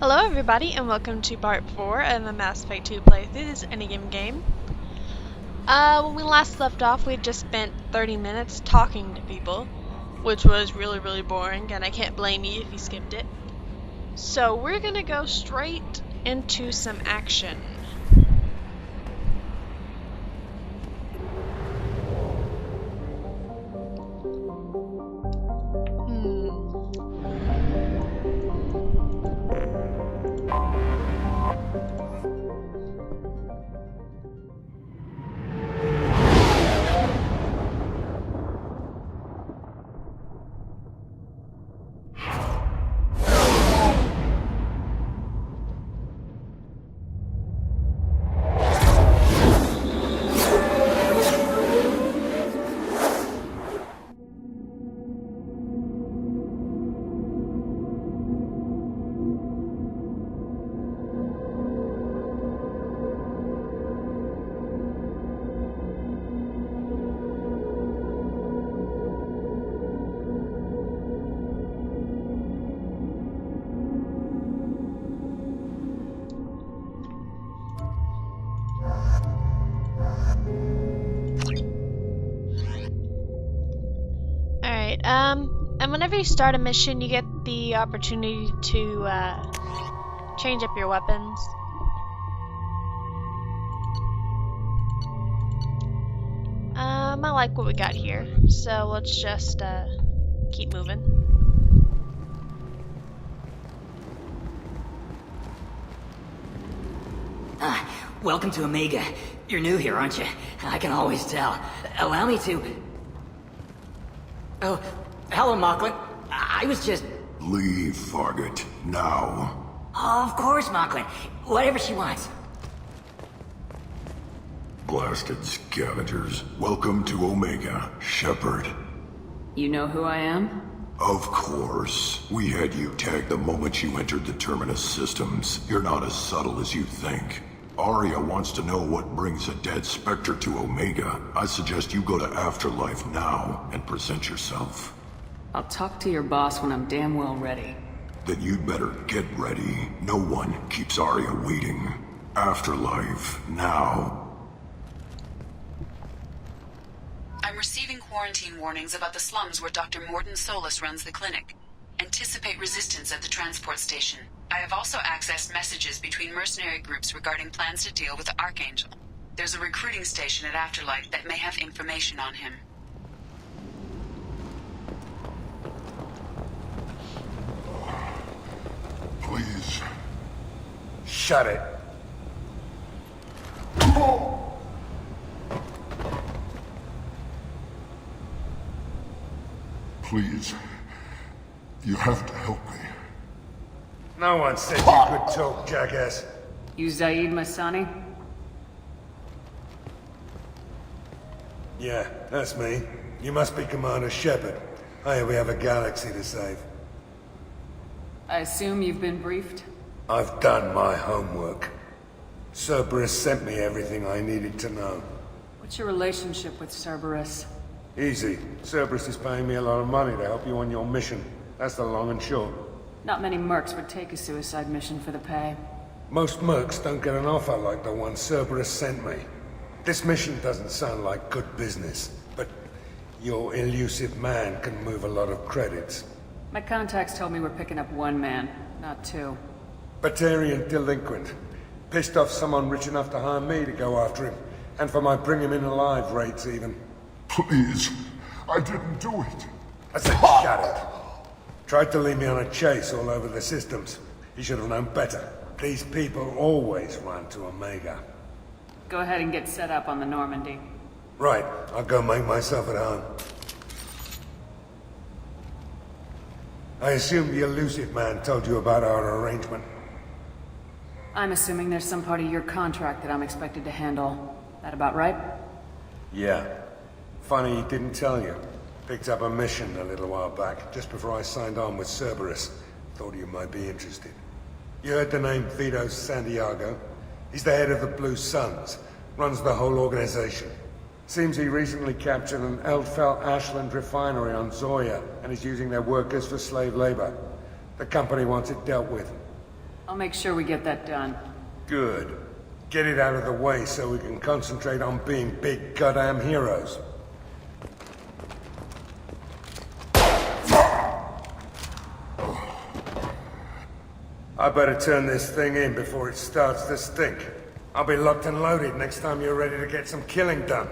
Hello everybody and welcome to part 4 of the Mass Effect 2 playthrough. This Endgame game. When we last left off, we had just spent 30 minutes talking to people, which was really boring, and I can't blame you if you skipped it. So we're gonna go straight into some action. And whenever you start a mission, you get the opportunity to change up your weapons. I like what we got here, so let's just keep moving. Welcome to Omega. You're new here, aren't you? I can always tell. Allow me to... Oh, hello, Mocklin. I was just... Leave, Fargate, now. Oh, of course, Mocklin. Whatever she wants. Blasted scavengers. Welcome to Omega, Shepard. You know who I am? Of course. We had you tagged the moment you entered the Terminus systems. You're not as subtle as you think. Aria wants to know what brings a dead Spectre to Omega. I suggest you go to Afterlife now and present yourself. I'll talk to your boss when I'm damn well ready. Then you'd better get ready. No one keeps Aria waiting. Afterlife now. I'm receiving quarantine warnings about the slums where Dr. Morden Solus runs the clinic. Anticipate resistance at the transport station. I have also accessed messages between mercenary groups regarding plans to deal with the Archangel. There's a recruiting station at Afterlife that may have information on him. Please. Shut it. Please. You have to help me. No one said you could talk, jackass. You Zaid Masani? Yeah, that's me. You must be Commander Shepard. Hey, we have a galaxy to save. I assume you've been briefed? I've done my homework. Cerberus sent me everything I needed to know. What's your relationship with Cerberus? Easy. Cerberus is paying me a lot of money to help you on your mission. That's the long and short. Not many mercs would take a suicide mission for the pay. Most mercs don't get an offer like the one Cerberus sent me. This mission doesn't sound like good business, but your elusive man can move a lot of credits. My contacts told me we're picking up one man, not two. Batarian delinquent. Pissed off someone rich enough to hire me to go after him. And for my bring him in alive rates even. Please. I didn't do it. I said shut it. Tried to lead me on a chase all over the systems. He should have known better. These people always run to Omega. Go ahead and get set up on the Normandy. Right, I'll go make myself at home. I assume the elusive man told you about our arrangement. I'm assuming there's some part of your contract that I'm expected to handle. That about right? Yeah. Funny he didn't tell you. Picked up a mission a little while back, just before I signed on with Cerberus. Thought you might be interested. You heard the name Vito Santiago? He's the head of the Blue Suns, runs the whole organization. Seems he recently captured an Eldfell Ashland refinery on Zoya and is using their workers for slave labor. The company wants it dealt with. I'll make sure we get that done. Good. Get it out of the way so we can concentrate on being big goddamn heroes. I better turn this thing in before it starts to stink. I'll be locked and loaded next time you're ready to get some killing done.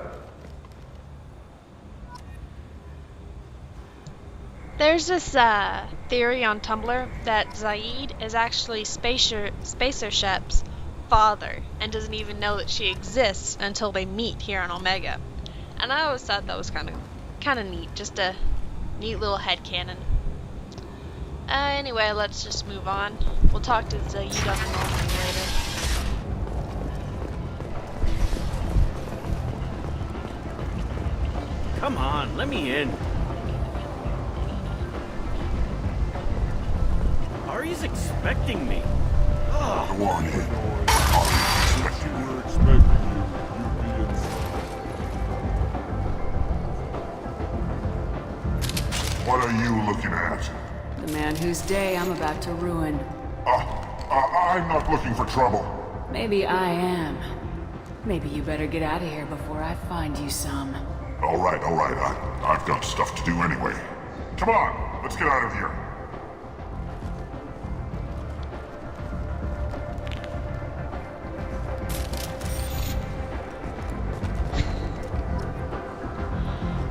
There's this theory on Tumblr that Zaid is actually Spacershep's father and doesn't even know that she exists until they meet here on Omega. And I always thought that was kind of neat, just a neat little headcanon. Anyway, let's just move on. We'll talk to Zaid on the normal later. Come on, let me in. Aria's expecting me. Ugh. Go on in. What are you looking at? The man whose day I'm about to ruin. I'm not looking for trouble. Maybe I am. Maybe you better get out of here before I find you some. All right. I've got stuff to do anyway. Come on, let's get out of here.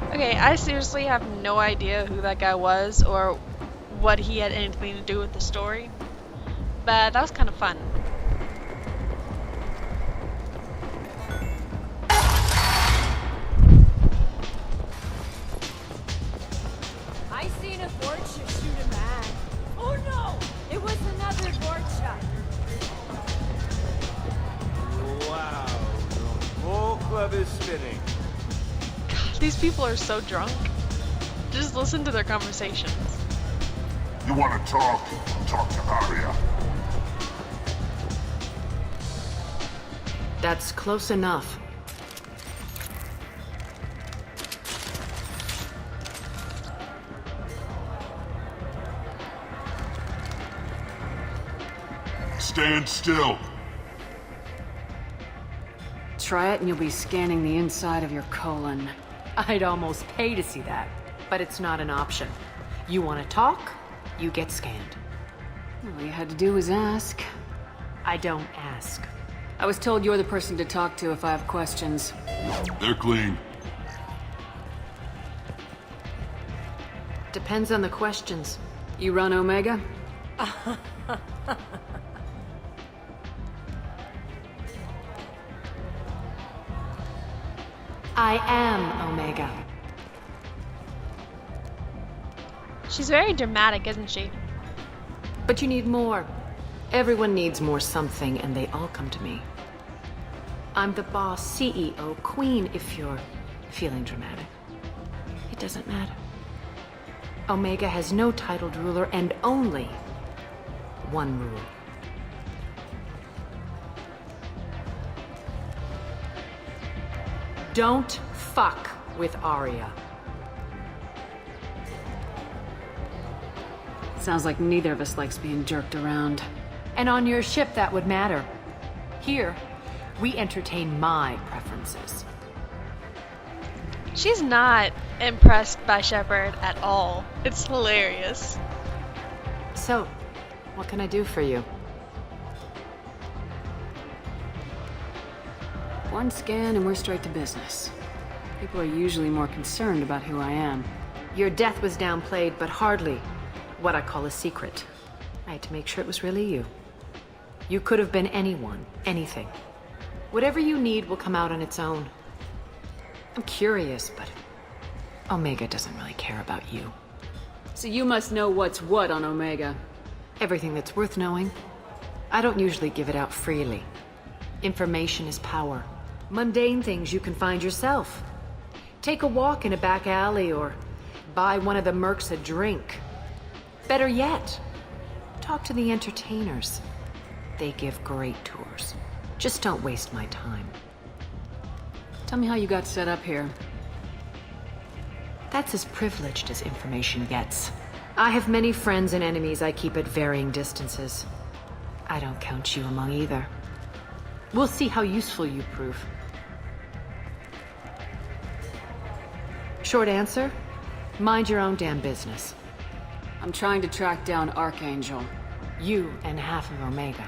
Okay, I seriously have no idea who that guy was or what he had anything to do with the story, but that was kind of fun. I seen a Vorcha shoot a man. Oh no! It was another Vorcha. Wow, the whole club is spinning. These people are so drunk. Just listen to their conversations. You want to talk? Talk to Aria. That's close enough. Stand still. Try it and you'll be scanning the inside of your colon. I'd almost pay to see that, but it's not an option. You want to talk, you get scanned. All you had to do was ask. I don't ask. I was told you're the person to talk to if I have questions. They're clean. Depends on the questions. You run Omega? I am Omega. She's very dramatic, isn't she? But you need more. Everyone needs more something, and they all come to me. I'm the boss, CEO, queen, if you're feeling dramatic. It doesn't matter. Omega has no titled ruler and only one rule. Don't fuck with Aria. Sounds like neither of us likes being jerked around. And on your ship, that would matter. Here, we entertain my preferences. She's not impressed by Shepard at all. It's hilarious. So, what can I do for you? One scan and we're straight to business. People are usually more concerned about who I am. Your death was downplayed, but hardly what I call a secret. I had to make sure it was really you. You could have been anyone, anything. Whatever you need will come out on its own. I'm curious, but Omega doesn't really care about you. So you must know what's what on Omega. Everything that's worth knowing. I don't usually give it out freely. Information is power. Mundane things you can find yourself. Take a walk in a back alley or buy one of the mercs a drink. Better yet, talk to the entertainers. They give great tours. Just don't waste my time. Tell me how you got set up here. That's as privileged as information gets. I have many friends and enemies I keep at varying distances. I don't count you among either. We'll see how useful you prove. Short answer? Mind your own damn business. I'm trying to track down Archangel. You and half of Omega.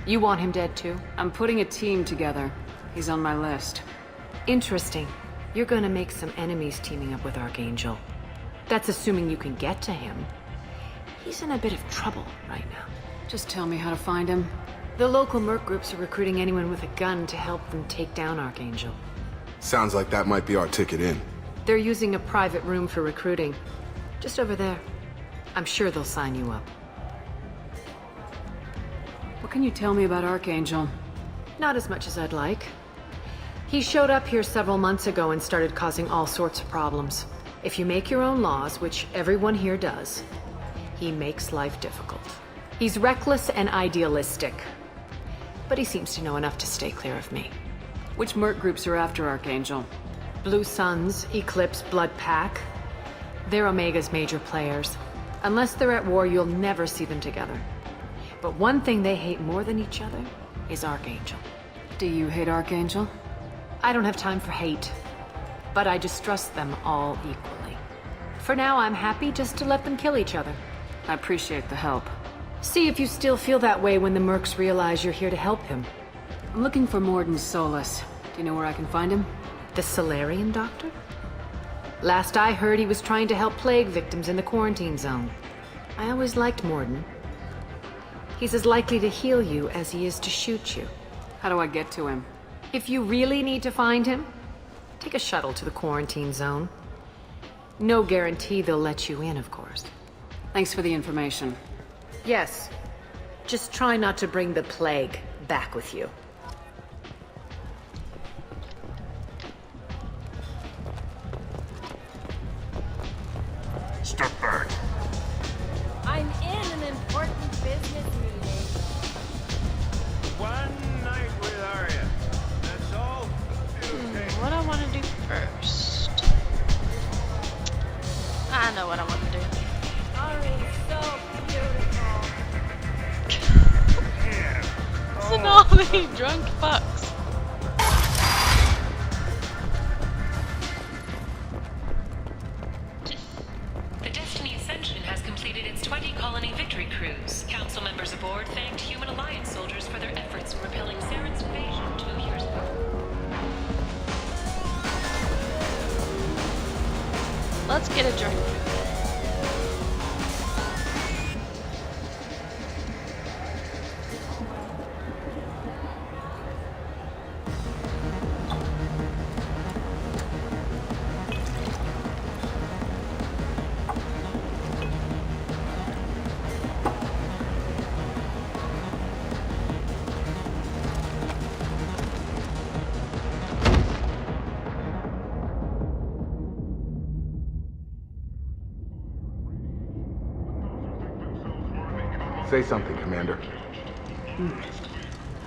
You want him dead too? I'm putting a team together. He's on my list. Interesting. You're gonna make some enemies teaming up with Archangel. That's assuming you can get to him. He's in a bit of trouble right now. Just tell me how to find him. The local merc groups are recruiting anyone with a gun to help them take down Archangel. Sounds like that might be our ticket in. They're using a private room for recruiting. Just over there. I'm sure they'll sign you up. What can you tell me about Archangel? Not as much as I'd like. He showed up here several months ago and started causing all sorts of problems. If you make your own laws, which everyone here does, he makes life difficult. He's reckless and idealistic. But he seems to know enough to stay clear of me. Which merc groups are after Archangel? Blue Suns, Eclipse, Blood Pack. They're Omega's major players. Unless they're at war, you'll never see them together. But one thing they hate more than each other is Archangel. Do you hate Archangel? I don't have time for hate. But I distrust them all equally. For now, I'm happy just to let them kill each other. I appreciate the help. See if you still feel that way when the mercs realize you're here to help him. I'm looking for Morden Solus. Do you know where I can find him? The Solarian doctor? Last I heard, he was trying to help plague victims in the quarantine zone. I always liked Morden. He's as likely to heal you as he is to shoot you. How do I get to him? If you really need to find him, take a shuttle to the quarantine zone. No guarantee they'll let you in, of course. Thanks for the information. Yes. Just try not to bring the plague back with you. Step back. I'm in an important business meeting. One night with Aria. That's all. Okay. What do I want to do first? I know what I want to do. Ari's so beautiful. Listen to all these drunk fucks. The Destiny Ascension has completed its 20-colony victory cruise. Council members aboard thanked Human Alliance soldiers for their efforts in repelling Saren's invasion 2 years ago. Let's get a drink. Say something, Commander.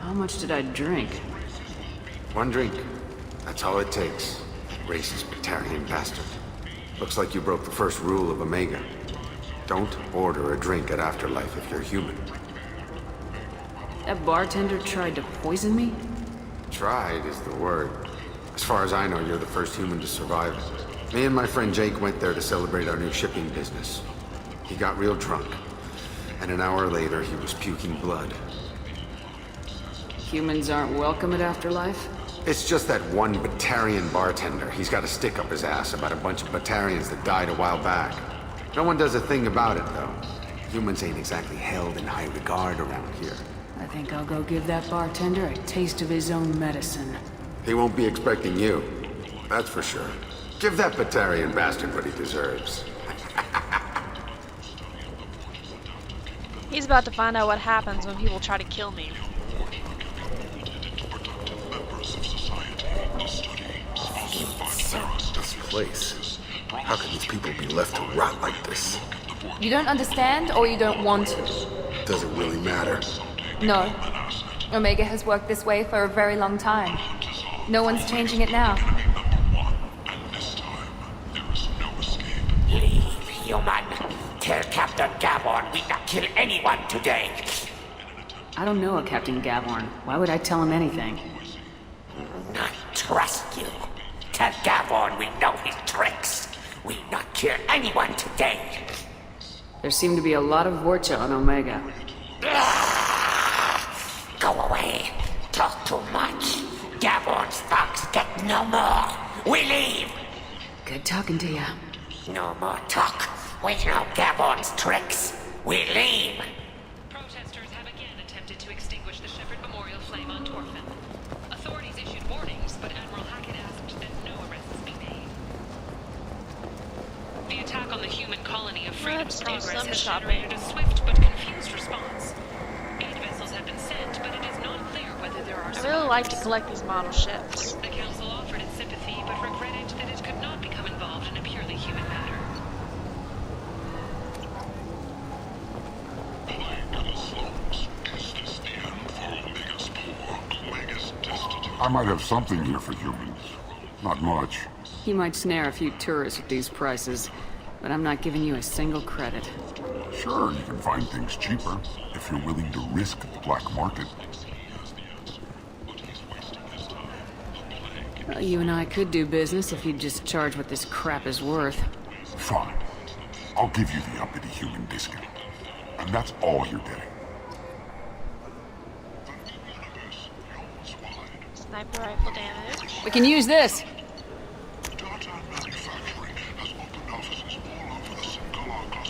How much did I drink? One drink. That's all it takes. Racist Batarian bastard. Looks like you broke the first rule of Omega. Don't order a drink at Afterlife if you're human. That bartender tried to poison me? Tried is the word. As far as I know, you're the first human to survive. Me and my friend Jake went there to celebrate our new shipping business. He got real drunk. And an hour later, he was puking blood. Humans aren't welcome at Afterlife? It's just that one Batarian bartender. He's got a stick up his ass about a bunch of Batarians that died a while back. No one does a thing about it, though. Humans ain't exactly held in high regard around here. I think I'll go give that bartender a taste of his own medicine. He won't be expecting you. That's for sure. Give that Batarian bastard what he deserves. He's about to find out what happens when people try to kill me. This place. How can these people be left to rot like this? You don't understand, or you don't want to? Does it really matter? No. Omega has worked this way for a very long time. No one's changing it now. Leave, human. Tell Captain Gabon we not kill anyone today. I don't know a Captain Gavorn. Why would I tell him anything? Not trust you. Tell Gavorn we know his tricks. We not kill anyone today. There seem to be a lot of Vorcha on Omega. Go away. Talk too much. Gavorn's thugs get no more. We leave. Good talking to you. No more talk. We know Gavorn's tricks. We leave. Protesters have again attempted to extinguish the Shepherd Memorial flame on Torfin. Authorities issued warnings, but Admiral Hackett asked that no arrests be made. The attack on the human colony of Freedom's Progress has generated a swift but confused response. 8 vessels have been sent, but it is not clear whether there are I really like to collect these model ships. The Council offered its sympathy, but regretted that it could not become involved in a purely human matter. I might have something here for humans. Not much. You might snare a few tourists with these prices, but I'm not giving you a single credit. Sure, you can find things cheaper, if you're willing to risk the black market. Well, you and I could do business if you'd just charge what this crap is worth. Fine. I'll give you the uppity human discount. And that's all you're getting. Sniper rifle damage. We can use this!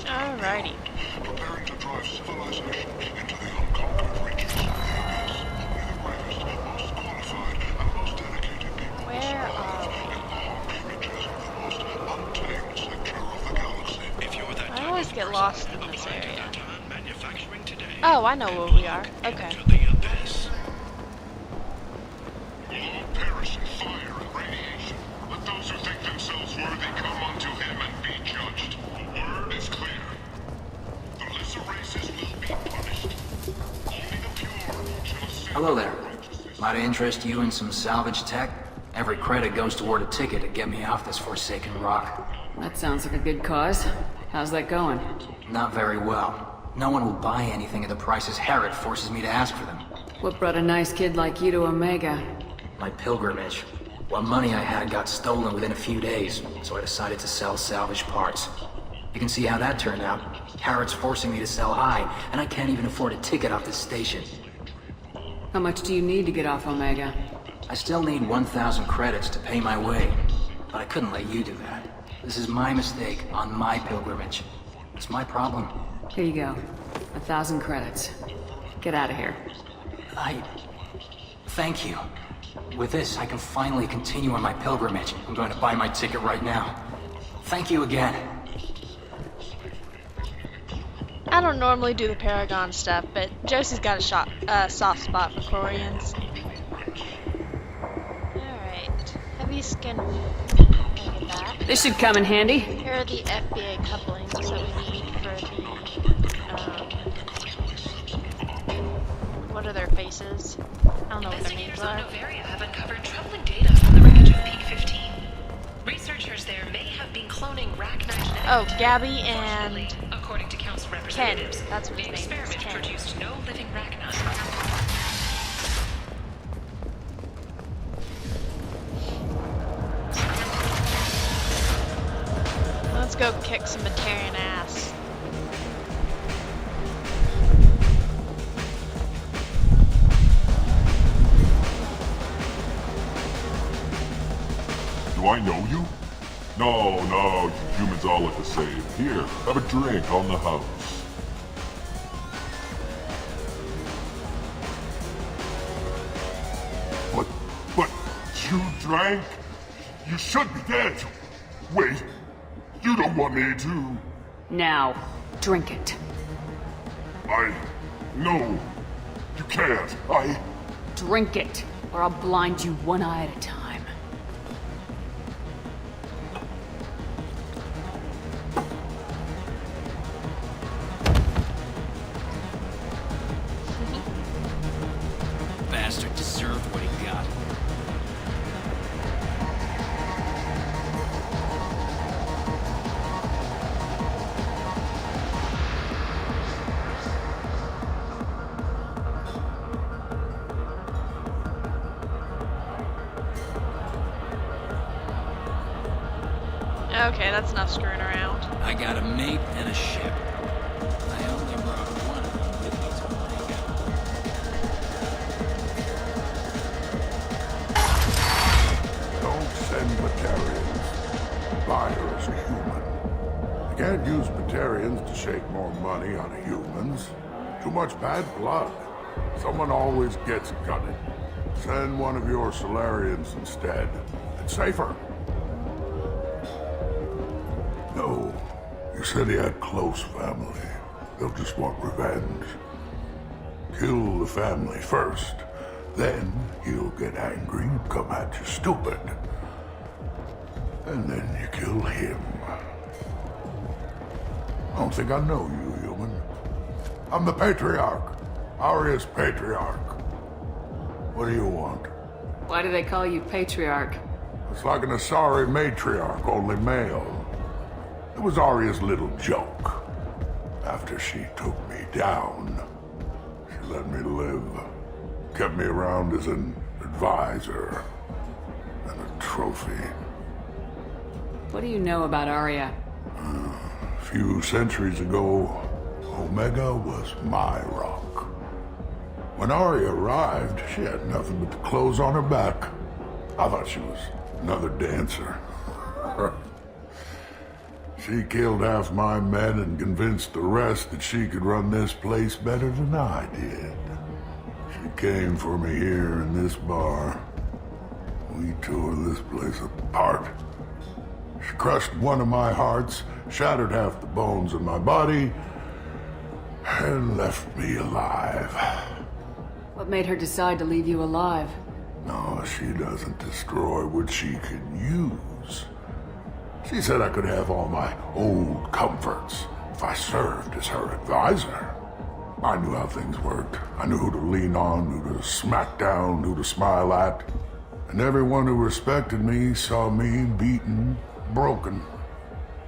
Alrighty. Preparing to drive civilization into the unconquered reaches. The bravest, most qualified, and most dedicated people. Where are we? I always get lost in this area. Oh, I know where we are. Okay. Perish in fire and radiation. Let those who think themselves worthy come unto him and be judged. Word is clear. The lesser races will be punished. Only the pure shall ascend. Hello there. Might I interest you in some salvage tech? Every credit goes toward a ticket to get me off this forsaken rock. That sounds like a good cause. How's that going? Not very well. No one will buy anything at the prices Herod forces me to ask for them. What brought a nice kid like you to Omega? My pilgrimage. What money I had got stolen within a few days, so I decided to sell salvage parts. You can see how that turned out. Herod's forcing me to sell high, and I can't even afford a ticket off this station. How much do you need to get off Omega? I still need 1,000 credits to pay my way, but I couldn't let you do that. This is my mistake on my pilgrimage. It's my problem. Here you go. 1,000 credits. Get out of here. Thank you. With this, I can finally continue on my pilgrimage. I'm going to buy my ticket right now. Thank you again. I don't normally do the Paragon stuff, but Josie's got a soft spot for Quarians. Alright. Heavy skin. Get that. This should come in handy. Here are the FBA couplings that we need for the, what are their faces? I don't know what their names Investigators on are. Novaria have uncovered troubling data from the wreckage of Peak-15. Researchers there may have been cloning Rachni. Oh, Gabby and according to council Ken. representatives, That's what the his name is. experiment Ken. produced no living Rachni. Let's go kick some Batarian ass. Do I know you? No, you humans all look the same. Here, have a drink on the house. But you drank? You should be dead. Wait, you don't want me to. Now, drink it. No, you can't. Drink it, or I'll blind you one eye at a time. Bastard deserved what he got. Okay, that's enough screwing around. I got a mate and a ship. I only brought one of them with me to Omega. Don't send Batarians. Buyer is a human. You can't use Batarians to shake more money out of humans. Too much bad blood. Someone always gets gutted. Send one of your Solarians instead. It's safer. No. You said he had close family. They'll just want revenge. Kill the family first. Then he'll get angry and come at you stupid. And then you kill him. I don't think I know you, human. I'm the Patriarch. Aria's Patriarch. What do you want? Why do they call you Patriarch? It's like an Asari matriarch, only male. It was Aria's little joke. After she took me down, she let me live. Kept me around as an advisor and a trophy. What do you know about Aria? A few centuries ago, Omega was my rock. When Aria arrived, she had nothing but the clothes on her back. I thought she was another dancer. She killed half my men and convinced the rest that she could run this place better than I did. She came for me here in this bar. We tore this place apart. She crushed one of my hearts, shattered half the bones in my body, and left me alive. What made her decide to leave you alive? No, she doesn't destroy what she can use. She said I could have all my old comforts if I served as her advisor. I knew how things worked. I knew who to lean on, who to smack down, who to smile at. And everyone who respected me saw me beaten, broken.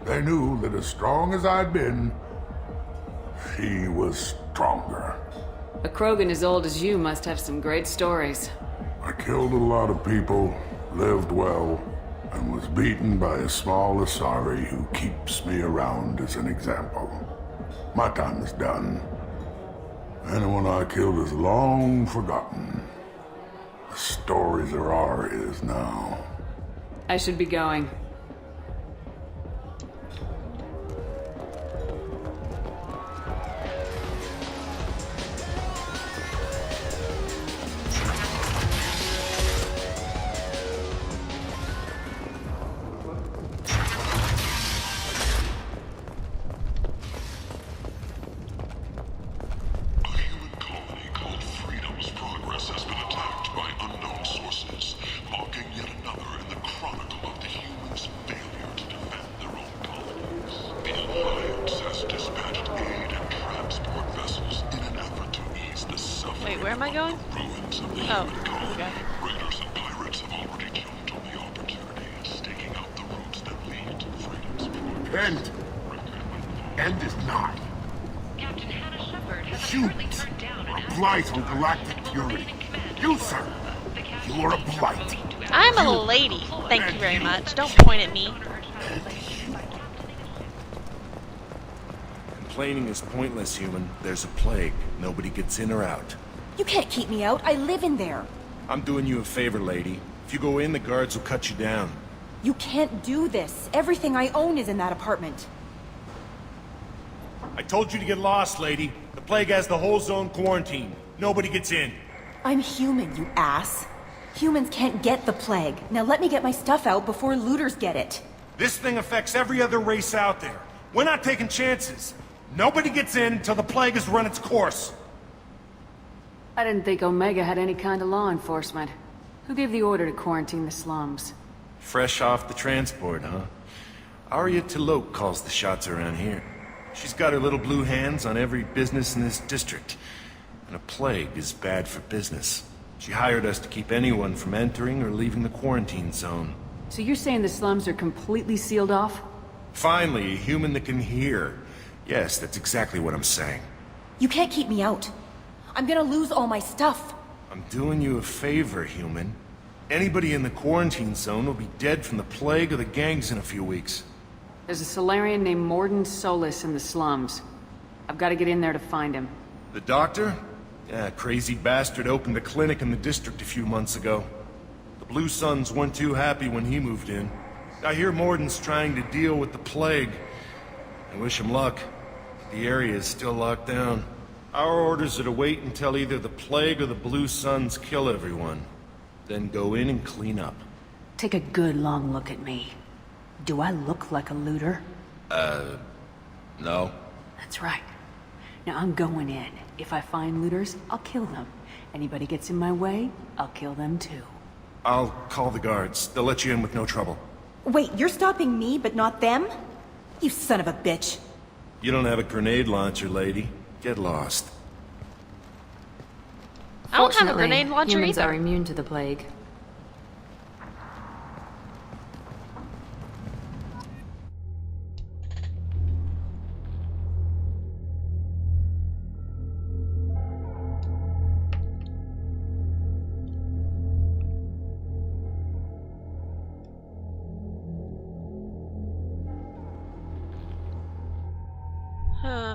They knew that as strong as I'd been, she was stronger. A Krogan as old as you must have some great stories. I killed a lot of people, lived well, and was beaten by a small Asari who keeps me around as an example. My time is done. Anyone I killed is long forgotten. The stories are Aria's now. I should be going. Wait, where am I going? Oh, okay. Raiders and pirates have already jumped on the opportunity, staking out the routes that lead to freedom's End. End is not. Captain Hannah Shepard has Shoot. apparently turned down an A blight on galactic purity. You, sir. You are a blight. I'm a lady. Thank you very much. Don't point at me. Complaining is pointless, human. There's a plague. Nobody gets in or out. You can't keep me out. I live in there. I'm doing you a favor, lady. If you go in, the guards will cut you down. You can't do this. Everything I own is in that apartment. I told you to get lost, lady. The plague has the whole zone quarantined. Nobody gets in. I'm human, you ass. Humans can't get the plague. Now let me get my stuff out before looters get it. This thing affects every other race out there. We're not taking chances. Nobody gets in until the plague has run its course. I didn't think Omega had any kind of law enforcement. Who gave the order to quarantine the slums? Fresh off the transport, huh? Aria Tilok calls the shots around here. She's got her little blue hands on every business in this district. And a plague is bad for business. She hired us to keep anyone from entering or leaving the quarantine zone. So you're saying the slums are completely sealed off? Finally, a human that can hear. Yes, that's exactly what I'm saying. You can't keep me out. I'm gonna lose all my stuff. I'm doing you a favor, human. Anybody in the quarantine zone will be dead from the plague or the gangs in a few weeks. There's a Solarian named Morden Solis in the slums. I've got to get in there to find him. The doctor? Yeah, crazy bastard opened a clinic in the district a few months ago. The Blue Suns weren't too happy when he moved in. I hear Morden's trying to deal with the plague. I wish him luck. The area is still locked down. Our orders are to wait until either the plague or the Blue Suns kill everyone. Then go in and clean up. Take a good long look at me. Do I look like a looter? No. That's right. Now I'm going in. If I find looters, I'll kill them. Anybody gets in my way, I'll kill them too. I'll call the guards. They'll let you in with no trouble. Wait, you're stopping me, but not them? You son of a bitch. You don't have a grenade launcher, lady. Get lost. I don't have a grenade launcher humans either. are immune to the plague.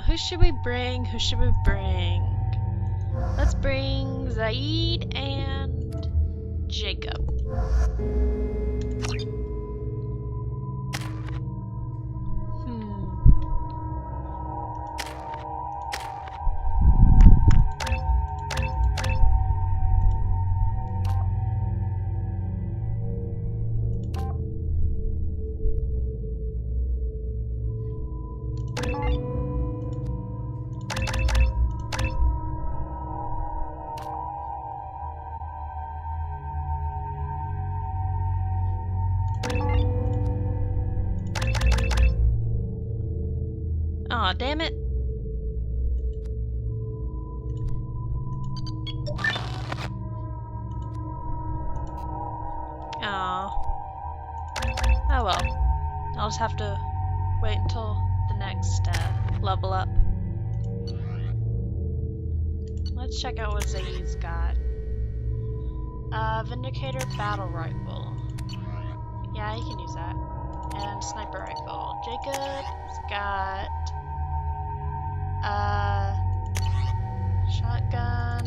Who should we bring? Who should we bring? Let's bring Zaid and Jacob. Aw, damn it. Aw. Oh well. I'll just have to wait until the next level up. Let's check out what Zaid's got. Vindicator battle rifle. Yeah, he can use that. And sniper rifle. Jacob's got shotgun.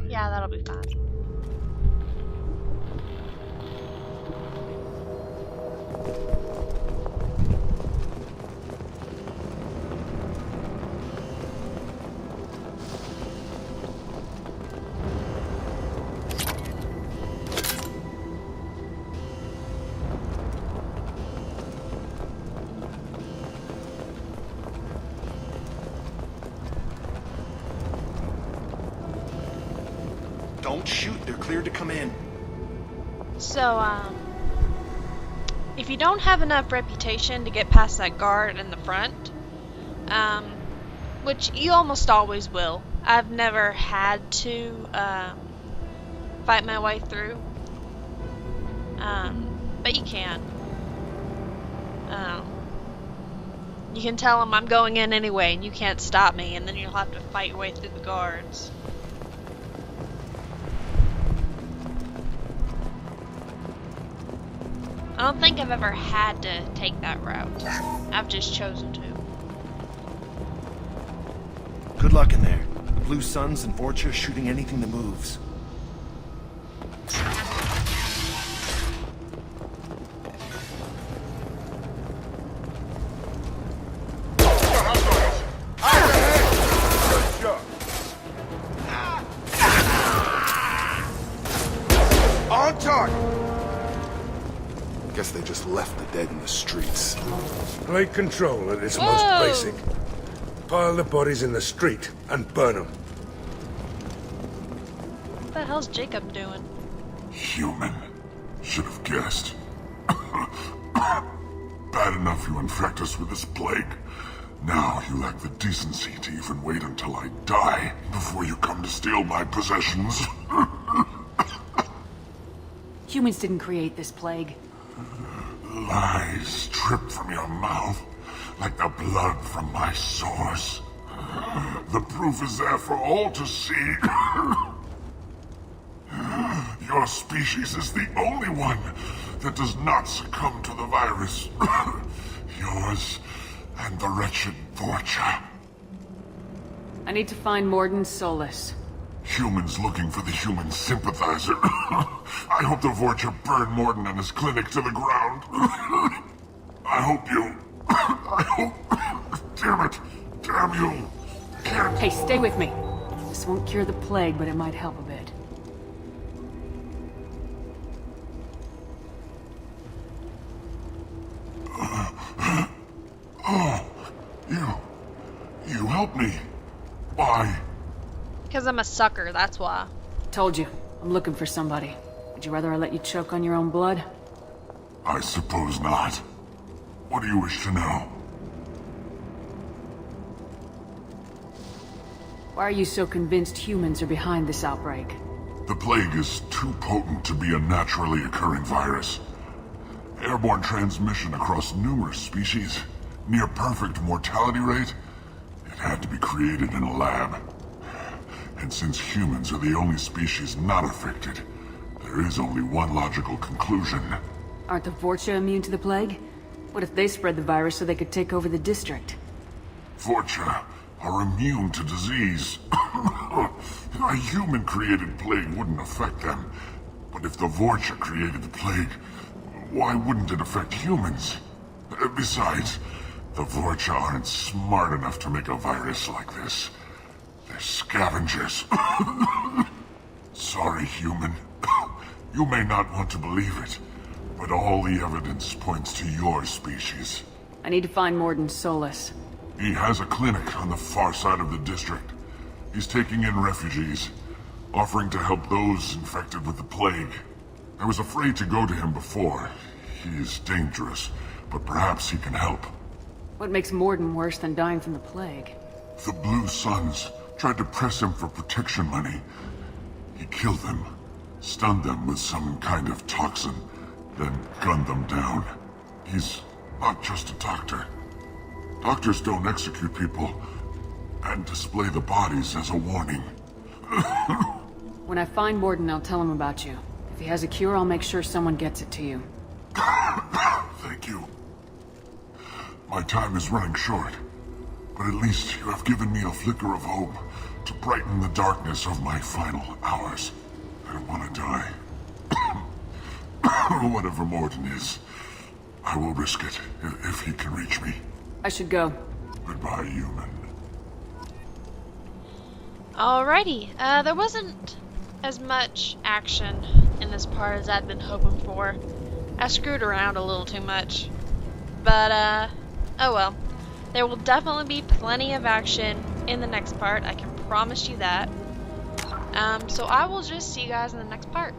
Yeah, that'll be fine. Don't shoot, they're cleared to come in. So, if you don't have enough reputation to get past that guard in the front, which you almost always will, I've never had to fight my way through, but you can. You can tell them I'm going in anyway and you can't stop me, and then you'll have to fight your way through the guards. I don't think I've ever had to take that route. I've just chosen to. Good luck in there. The Blue Suns and Vorcha shooting anything that moves. On target! Guess they just left the dead in the streets. Play control at its most basic. Pile the bodies in the street and burn them. What the hell's Jacob doing? Human. Should have guessed. Bad enough you infect us with this plague. Now you lack the decency to even wait until I die before you come to steal my possessions. Humans didn't create this plague. Lies drip from your mouth like the blood from my sores. The proof is there for all to see. Your species is the only one that does not succumb to the virus. Yours and the wretched Vorcha. I need to find Morden Solus. Humans looking for the human sympathizer. I hope the Vorcha burn Morden and his clinic to the ground. I hope you... I hope... Damn it. Damn you. Can't... Hey, stay with me. This won't cure the plague, but it might help a bit. Oh, you helped me. Why? Because I'm a sucker, that's why. Told you, I'm looking for somebody. Would you rather I let you choke on your own blood? I suppose not. What do you wish to know? Why are you so convinced humans are behind this outbreak? The plague is too potent to be a naturally occurring virus. Airborne transmission across numerous species, near perfect mortality rate. It had to be created in a lab. And since humans are the only species not affected, there is only one logical conclusion. Aren't the Vorcha immune to the plague? What if they spread the virus so they could take over the district? Vorcha are immune to disease. A human-created plague wouldn't affect them. But if the Vorcha created the plague, why wouldn't it affect humans? Besides, the Vorcha aren't smart enough to make a virus like this. They're scavengers. Sorry, human. You may not want to believe it, but all the evidence points to your species. I need to find Morden Solus. He has a clinic on the far side of the district. He's taking in refugees, offering to help those infected with the plague. I was afraid to go to him before. He is dangerous, but perhaps he can help. What makes Morden worse than dying from the plague? The Blue Suns tried to press him for protection money. He killed them, stunned them with some kind of toxin, then gunned them down. He's not just a doctor. Doctors don't execute people and display the bodies as a warning. When I find Morden, I'll tell him about you. If he has a cure, I'll make sure someone gets it to you. Thank you. My time is running short, but at least you have given me a flicker of hope to brighten the darkness of my final hours. I don't want to die. Whatever Morden is, I will risk it if he can reach me. I should go. Goodbye, human. Alrighty, there wasn't as much action in this part as I'd been hoping for. I screwed around a little too much. But, oh well. There will definitely be plenty of action in the next part, I can promise you that. So I will just see you guys in the next part.